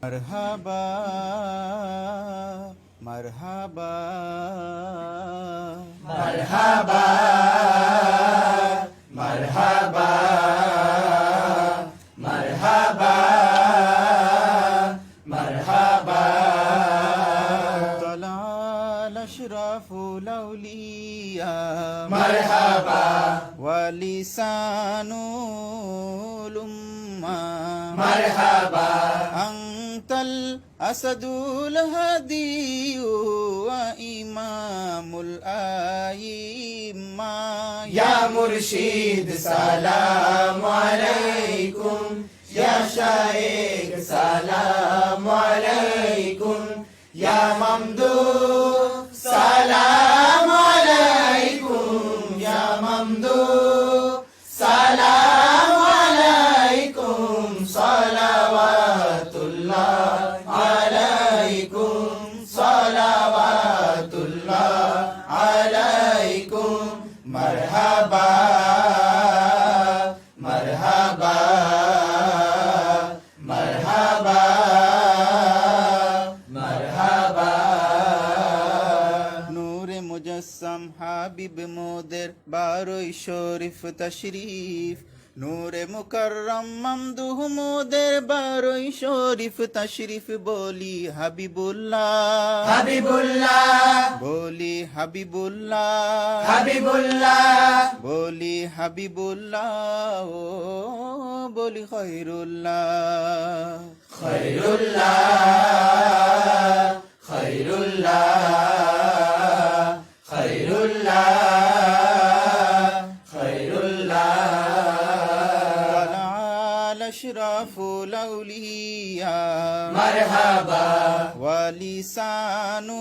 মারহাবা মারহাবা মারহাবা মারহাবা মারহাবা মারহাবা তালাল আশরাফুল আউলিয়া মারহাবা ওয়ালিসানুল উম্মা মারহাবা আনতাল আসাদুল হাদিউ ওয়া ইমামুল আইম্মা ইয়া মুর্শিদ সালামু আলাইকুম ইয়া শাইখ সালামু আলাইকুম ইয়া মামদুহ সালামু আলাইকুম ইয়া মামদুহ সালামু আলাইকুম সালাওয়াতুল্লাহ আলাইকুম সালাওয়াতুল্লাহ আলাইকুম মারহাবা মারহাবা মারহাবা মারহাবা নূরে মুজাসসাম হাবিব মোদের বারোই শরীফ তশরিফ নূরে মুকাররম মামদুহ মোদের বারোই শরীফ তশরিফ বলি হাবিবুল্লাহ হাবিবুল্লাহ বলি হাবিবুল্লাহ হাবিবুল্লাহ বলি হাবিবুল্লাহ ও বলি খৈরুল্লাহ খৈরুল্লাহ খৈরুল্লাহ খৈরুল্লাহ খৈরুল্লাহ তালাল আশরাফুল আউলিয়া মারহাবা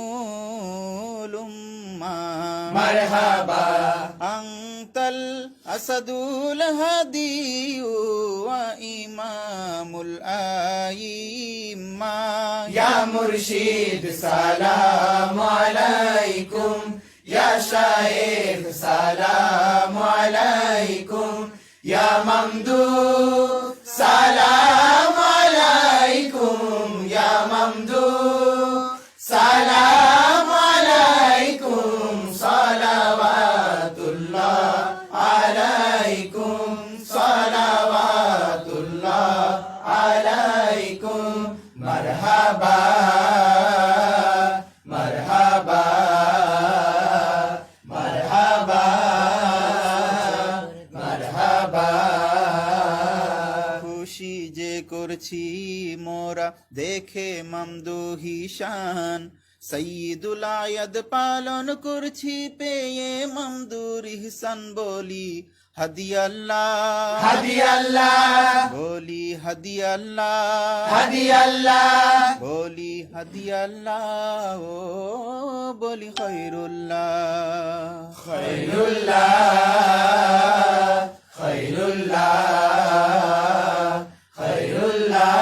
ওয়ালিসানুল উম্মা মারহাবা আনতাল আসাদুল হাদিউ ওয়া ইমামুল আইম্মা ইয়া মুর্শিদ সালামু আলাইকুম ইয়া শাইখ সালামু আলাইকুম ইয়া মামদুহ সালামু আলাইকুম ইয়া মামদুহ সালামু আলাইকুম সালাওয়াতুল্লাহ আলাইকুম সালাওয়াতুল্লাহ আলাইকুম মারহাবা মারহাবা মারহাবা মারহাবা খুশি যে করছি মোরা দেখে মামদুহি শান সঈদুল আয়াদ পালন করছি পেয়ে মামদুর ইহসান বলি হাদিয়াল্লাহ হাদিয়াল্লাহ বলি হাদিয়াল্লাহ হাদিয়াল্লাহ বলি হাদিয়াল্লাহ ও বলি খৈরুল্লাহ খৈরুল্লাহ খৈরুল্লাহ খৈরুল্লাহ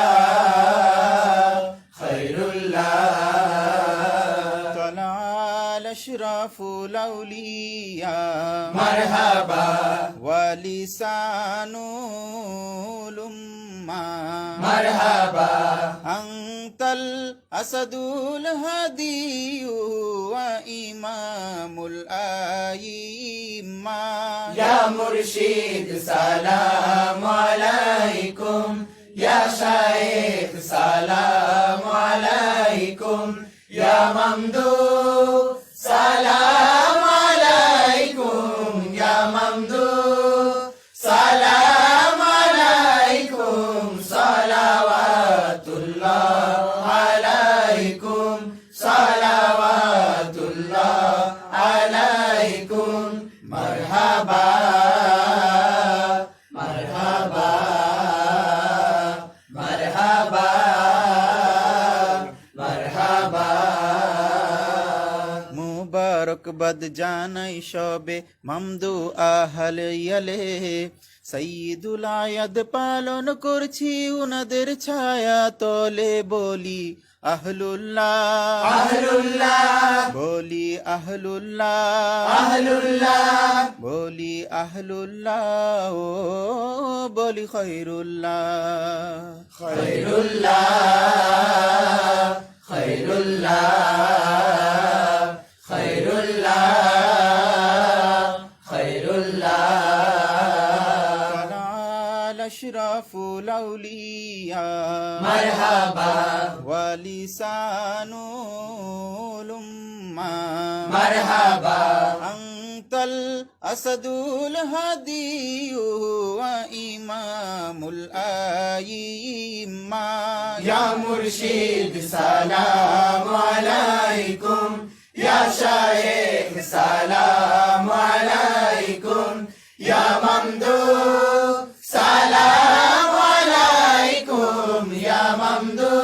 খৈরুল্লাহ তালাল আশরাফুল আউলিয়া মারহাবা ওয়ালিসানুল উম্মা মারহাবা আনতাল আসাদুল হাদিউ ওয়া ইমামুল আইম্মা ইয়া মুর্শিদ সালামু আলাইকুম ইয়া শাইখ সালামু আলাইকুম ইয়া মামদুহ সালামু আলাইকুম ইয়া মামদুহ সালামু আলাইকুম সালাওয়াতুল্লাহ আলাইকুম সালাওয়াতুল্লাহ আলাইকুম মারহাবা মারহাবা মারহাবা মারহাবা মুবারকবাদ জানাই সবে মামদু আহল ইয়ালে সঈদুল আয়াদ পালন করছি উনাদের ছায়া তলে বলি আহলুল্লাহ আহলুল্লাহ বলি আহলুল্লাহ আহলুল্লাহ বলি আহলুল্লাহ ও বলি খৈরুল্লাহ খৈরুল্লাহ আউলিয়া মারহাবা ওয়ালিসানুল উম্মা মারহাবা আনতাল আসাদুল হাদিয়ু ওয়া ইমামুল আইম্মা ইয়া মুর্শিদ সালাম আলাইকুম ইয়া শায়েখ সালাম আলাইকুম ইয়া মামদু সালাম আলাইকুম ইয়া মামদু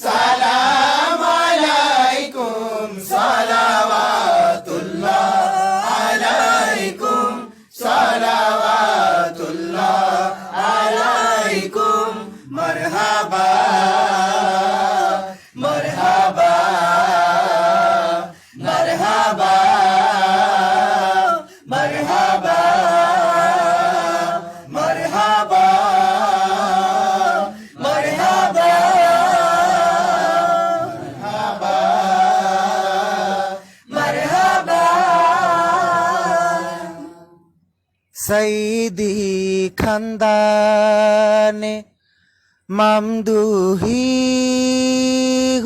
সালাম আলাইকুম সালাওয়াতুল্লাহ আলাইকুম সালাওয়াতুল্লাহ আলাইকুম মারহাবা মারহাবা মারহাবা মারহাবা মারহাবা মারহাবা মারহাবা সঈদি খানদানে মামদুহি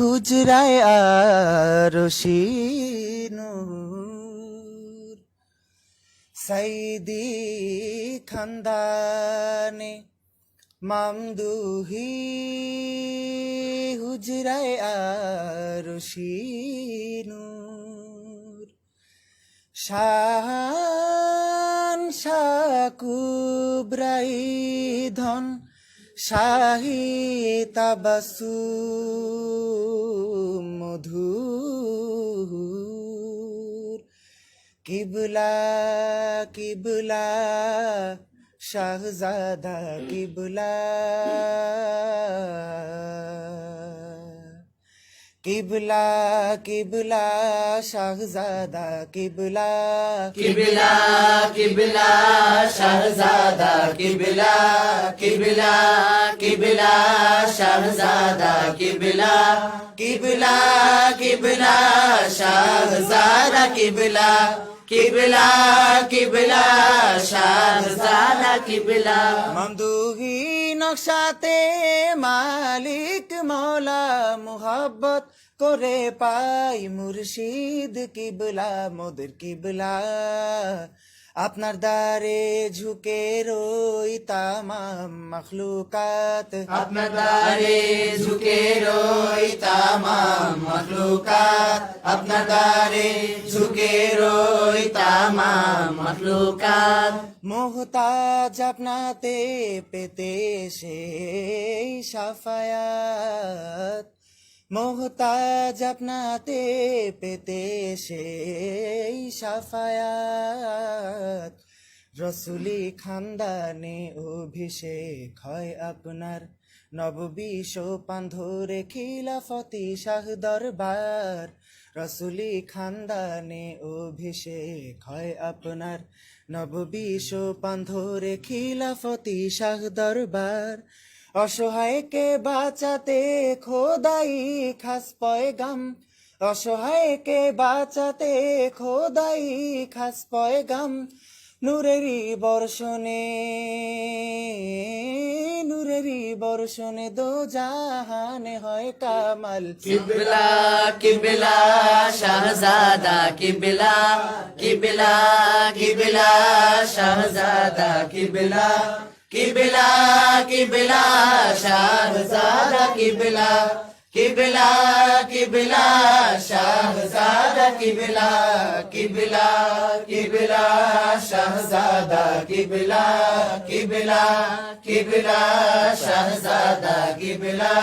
হুজরায় আরশি নূর সঈদি খানদানে মামদুহি হুজরায় আরশি নূর শাহান শাকুব্রাই ধন শাহি তাবাসুম মধুর কিবলা কিবলা শাহজাদা কিবলা কিবলা কিবলা শাহজাদা কিবলা কিবলা কিবলা শাহজাদা কিবলা কিবলা কিবলা শাহজাদা কিবলা কিবলা কিবলা শাহজাদা কিবলা কিবলা কিবলা শাহজাদা কিবলা মমদুহি নকশাতে মালিক মৌলা মুহাব্বত করে পাই মুর্শিদ কিবলা মোদের কিবলা আপনার দ্বারে ঝুঁকে রই তামাম মখলুকাত আপনার দ্বারে ঝুঁকে রই তামাম মখলুকাত আপনার দ্বারে ঝুঁকে রই তামাম মখলুকাত মোহতাজ আপনাতে পেতে সেই সাফায়াত মোহতাজ আপনাতে পেতে সেই সাফায়াত রসুলি খানদানে অভিষেক হয় আপনার নববিশ পান ধরে খিলাফতি শাহ দরবার রসুলি খানদানে অভিষেক হয় আপনার নববিশ পান ধরে খিলাফতি শাহ দরবার অসহায়কে বাঁচাতে খোদাই খাস পয়গাম অসহায়কে বাঁচাতে খোদাই খাস পয়গাম নূরেরি বর্ষণে দো জাহানে হয় কামাল কিবলা কিবলা শাহজাদা কিবলা কিবলা কিবলা শাহজাদা কিবলা কিবলা কিবলা শাহজাদা কিবলা কিবলা কিবলা শাহজাদা কিবলা কিবলা কিবলা শাহজাদা কিবলা কিবলা কিবলা শাহজাদা কিবলা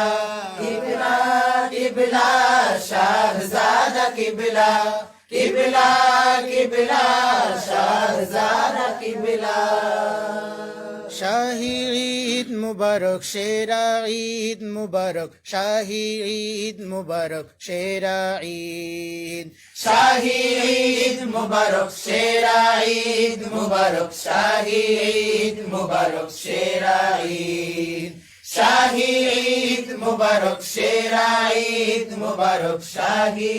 কিবলা কিবলা শাহজাদা কিবলা কিবলা কিবলা শাহজাদা কিবলা শাহী ঈদ মুবারক সেরা ঈদ মুবারক শাহী ঈদ মুবারক সেরা ঈদ শাহী ঈদ মুবারক সেরা ঈদ মুবারক শাহী ঈদ মুবারক সেরা ঈদ শাহী ঈদ মুবারক সেরা ঈদ মুবারক শাহী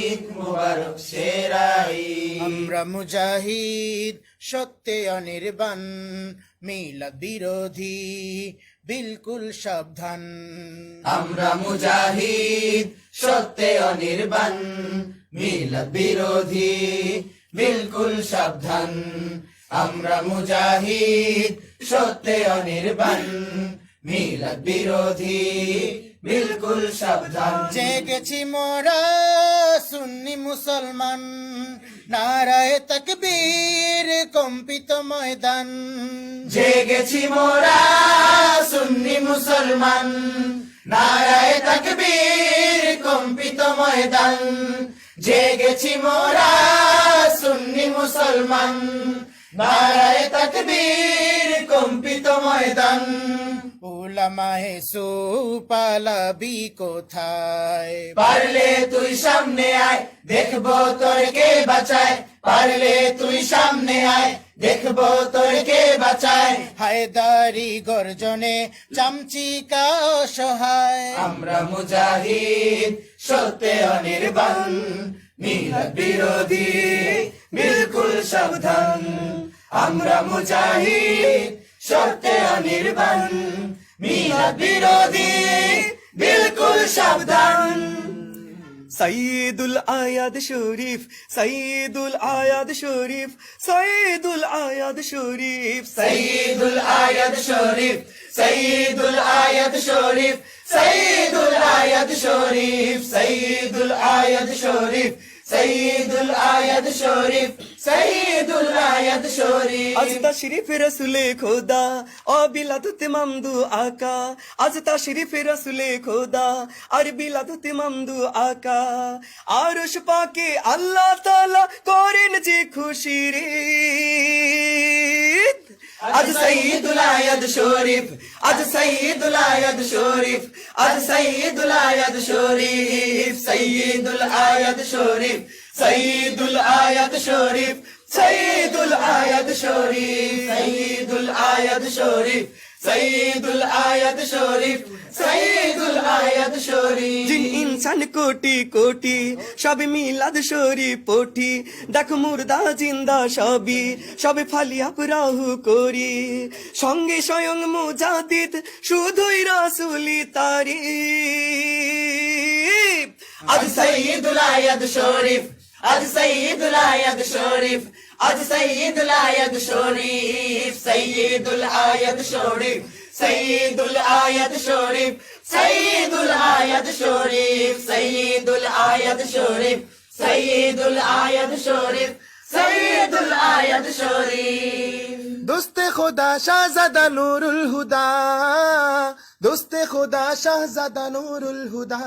ঈদ মুবারক সেরা ঈদ আমরা মুজাহিদ সত্যে অনির্বাণ মিলাদ বিরোধী বিলকুল সাবধান। আমরা মুজাহিদ সত্যে অনির্বাণ, মিলাদ বিরোধী বিলকুল সাবধান। আমরা মুজাহিদ সত্যে অনির্বাণ, মিলাদ বিরোধী বিলকুল সাবধান। জেগেছি মোরা সুন্নি মুসলমান, নারায়ে তাকবীর কম্পিত ময়দান। জেগেছি মোরা সুন্নি মুসলমান, নারায়ে তাকবীর কম্পিত ময়দান। জেগেছি মোরা সুন্নি মুসলমান, নারায়ে তাকবীর কম্পিত ময়দান। উলামায়ে সু পালাবি কোথায়? পারলে তুই সামনে আয়, দেখবো তোর কে বাঁচায়। পারলে তুই সামনে আয়, দেখবো তোর কে বাঁচায়। হায়দারি গর্জনে চামচিকা অসহায়। আমরা মুজাহিদ সত্যে অনির্বাণ, মিলাদ বিরোধী বিলকুল সাবধান। আমরা মুজাহিদ সত্যে অনির্বাণ, মিলাদ বিরোধী বিলকুল সাবধান। সাইয়্যিদুল আয়াদ শরীফ, সাইয়্যিদুল আয়াদ শরীফ, সাইয়্যিদুল আয়াদ শরীফ, সঈদুল আয়াদ শরীফ, সঈদুল আয়াদ শরীফ, সঈদুল আয়াদ শরীফ, সঈদুল আয়াদ শরীফ, সঈদুল আয়াদ শরীফ, সঈদুল আয়াদ শরীফ। আজ তাশরীফে রাসূলে খোদা ও বিলাদতে মামদু আকা, আজ তাশরীফে রাসূলে খোদা আর বিলাদতে মামদু আকা। আরশ পাকে আল্লাহ তাআলা করেন যে খুশি রে। আজ সঈদুল আয়াদ শরীফ, আজ সঈদুল আয়াদ শরীফ, আজ সঈদুল আয়াদ শরীফ, সঈদুল আয়াদ শরীফ, সঈদুল আয়াদ শরীফ, সঈদুল আয়াদ শরীফ, সঈদুল আয়াদ শরীফ, সঈদুল আয়াদ শরীফ, সঈদুল আয়াদ শরীফ। জিন ইনসান কোটি কোটি সবে মিলাদ শরীফ পঠি, দেখো মুর্দা জিন্দা সবই সবে ফালিয়া পুরাহু করি। সঙ্গে স্বয়ং মুজাদ্দিদ শুধুই রাসূলি তারিফ। আজ সঈদুল আয়াদ শরীফ, আজ সঈদুল আয়াদ শরীফ, আজ সঈদুল আয়াদ শরীফ, সঈদুল আয়াদ শরীফ, সঈদুল আয়াদ শরীফ, সঈদুল আয়াদ শরীফ, সঈদুল আয়াদ শরীফ, সঈদুল আয়াদ শরীফ, সঈদুল আয়াদ শরীফ। দোস্তে খোদা শাহজাদা নুরুল হুদা, দোস্তে খোদা শাহজাদা নুরুল হুদা।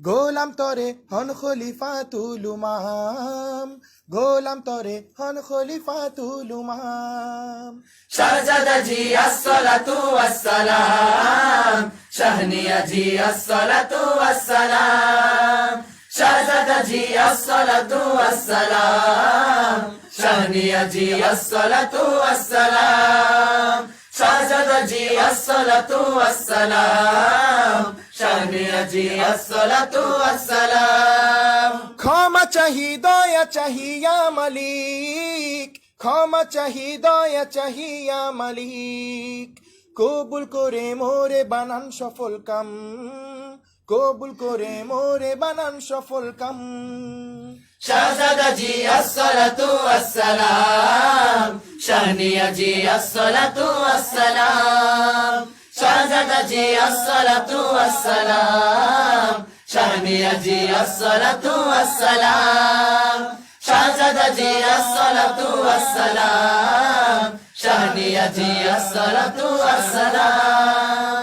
গোলাম তরে হন খলিফাতুল উমাম, গোলাম তরে হন খলিফাতুল উমাম। শাহজাদা জি আসসালাতু ওয়াসসালাম, শাহনিয়া জি আসসালাতু ওয়াসসালাম। শাহজাদা জি আসসালাতু ওয়াসসালাম, শাহনিয়া জি আসসালাতু ওয়াসসালাম। শাহজাদা জি আসসালাতু ওয়াসসালাম, শাহনিয়া জি আসসালাতু ওয়াসসালাম। ক্ষমা চাহি দয়া চাহিয়া মালিক, ক্ষমা চাহি দয়া চাহিয়া মালিক। কবুল করে মোরে বানান সফল কাম, কবুল করে মোরে বানান সফল কাম। শাহজাদা জি আসসালাতু ওয়াসসালাম, শাহনিয়া জি আসসালাতু ওয়াসসালাম। শাহজাদা জি আসসালাতু ওয়াসসালাম, শাহনিয়া জি আসসালাতু ওয়াসসালাম। শাহজাদা জি আসসালাতু ওয়াসসালাম, শাহনিয়া জি আসসালাতু ওয়াসসালাম।